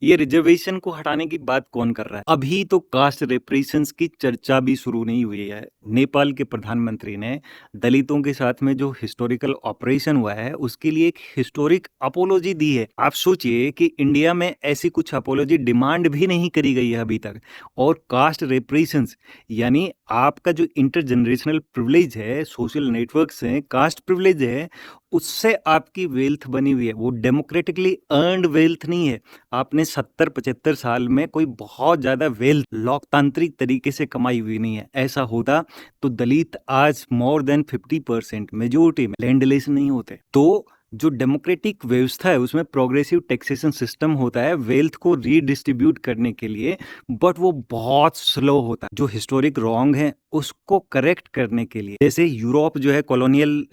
ये रिजर्वेशन को हटाने की बात कौन कर रहा है? अभी तो कास्ट रिप्रेजेंटेशंस की चर्चा भी शुरू नहीं हुई है। नेपाल के प्रधानमंत्री ने दलितों के साथ में जो हिस्टोरिकल ऑपरेशन हुआ है, उसके लिए एक हिस्टोरिक अपोलॉजी दी है। आप सोचिए कि इंडिया में ऐसी कुछ अपोलॉजी डिमांड भी नहीं करी गई है अभी तक। और कास्ट रिप्रेजेंटेशंस यानी आपका जो इंटरजेनरेशनल प्रिविलेज है, सोशल नेटवर्क्स हैं, कास्ट प्रिविलेज है, उससे आपकी वेल्थ बनी हुई है। वो डेमोक्रेटिकली अर्न्ड वेल्थ नहीं है। आपने 70-75 साल में कोई बहुत ज़्यादा वेल्थ लोकतांत्रिक तरीके से कमाई हुई नहीं है। ऐसा होता तो दलित आज मोर देन 50% मेजोरिटी में लैंडलेस नहीं होते। तो जो डेमोक्रेटिक व्यवस्था है उसमें प्रोग्रेसिव टैक्सेशन सिस्टम होता है वेल्थ को रीडिस्ट्रीब्यूट करने के लिए, बट वो बहुत स्लो होता है। जो हिस्टोरिक रॉन्ग है उसको करेक्ट करने के लिए, जैसे यूरोप जो है कॉलोनियल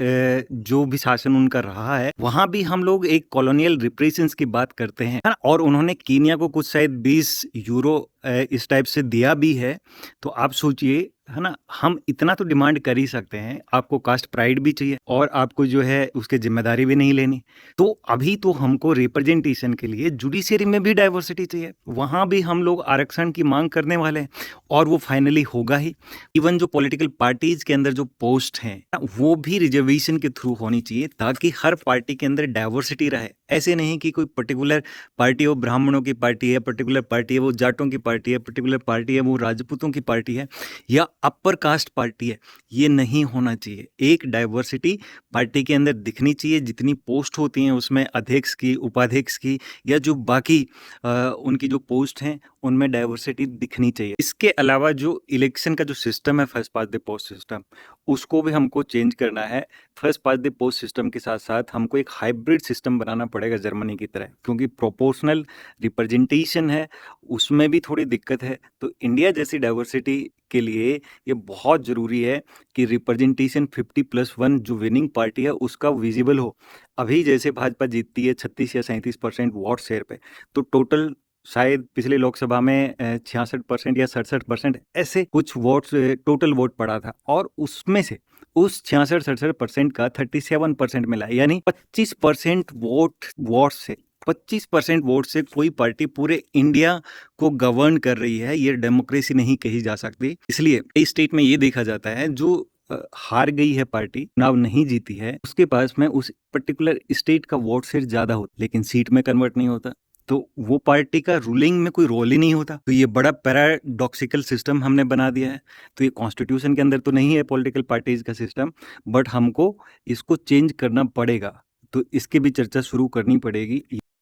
जो भी शासन उनका रहा है, वहां भी हम लोग एक कॉलोनियल रिप्रेशंस की बात करते हैं, है ना? और उन्होंने कीनिया को कुछ शायद 20 यूरो इस टाइप से दिया भी है। तो आप सोचिए, है ना, हम इतना तो डिमांड कर ही सकते हैं। आपको कास्ट प्राइड भी चाहिए और आपको जो है उसकी जिम्मेदारी भी नहीं लेनी। तो अभी तो हमको रिप्रेजेंटेशन के लिए जुडिशरी में भी डाइवर्सिटी चाहिए, वहां भी हम लोग आरक्षण की मांग करने वाले हैं और वो फाइनली होगा ही। इवन जो पॉलिटिकल पार्टीज के अंदर जो पोस्ट हैं वो भी रिजर्वेशन के थ्रू होनी चाहिए, ताकि हर पार्टी के अंदर डाइवर्सिटी रहे। ऐसे नहीं कि कोई पर्टिकुलर पार्टी वो ब्राह्मणों की पार्टी है, पर्टिकुलर पार्टी है वो जाटों की पार्टी है, पर्टिकुलर पार्टी है वो राजपूतों की पार्टी है या अपर कास्ट पार्टी है। ये नहीं होना चाहिए। एक डाइवर्सिटी पार्टी के अंदर दिखनी चाहिए। जितनी पोस्ट होती हैं उसमें अध्यक्ष की, उपाध्यक्ष की या जो बाकी उनकी जो पोस्ट हैं उनमें डाइवर्सिटी दिखनी चाहिए। इसके अलावा जो इलेक्शन का जो सिस्टम है, first past the post system, उसको भी हमको चेंज करना है। First past the post system के साथ साथ हमको एक हाइब्रिड सिस्टम बनाना पड़ेगा जर्मनी की तरह, क्योंकि प्रोपोर्शनल रिप्रेजेंटेशन है उसमें भी थोड़ी दिक्कत है। तो इंडिया जैसी डाइवर्सिटी के लिए ये बहुत ज़रूरी है कि रिप्रेजेंटेशन 50+1 जो विनिंग पार्टी है उसका विजिबल हो। अभी जैसे भाजपा जीतती है 36 या 37% वोट शेयर पे, तो टोटल शायद पिछले लोकसभा में 66% या 67% ऐसे कुछ वोट्स टोटल वोट पड़ा था, और उसमें से उस 66-67% का 37% मिला, यानी 25% वोट से 25% वोट से कोई पार्टी पूरे इंडिया को गवर्न कर रही है। ये डेमोक्रेसी नहीं कही जा सकती। इसलिए इस स्टेट में ये देखा जाता है जो हार गई है पार्टी, चुनाव नहीं जीती है, उसके पास में उस पर्टिकुलर स्टेट का वोट शेयर ज्यादा होता, लेकिन सीट में कन्वर्ट नहीं होता, तो वो पार्टी का रूलिंग में कोई रोल ही नहीं होता। तो ये बड़ा पैराडॉक्सिकल सिस्टम हमने बना दिया है। तो ये कॉन्स्टिट्यूशन के अंदर तो नहीं है पॉलिटिकल पार्टीज का सिस्टम, बट हमको इसको चेंज करना पड़ेगा। तो इसकी भी चर्चा शुरू करनी पड़ेगी।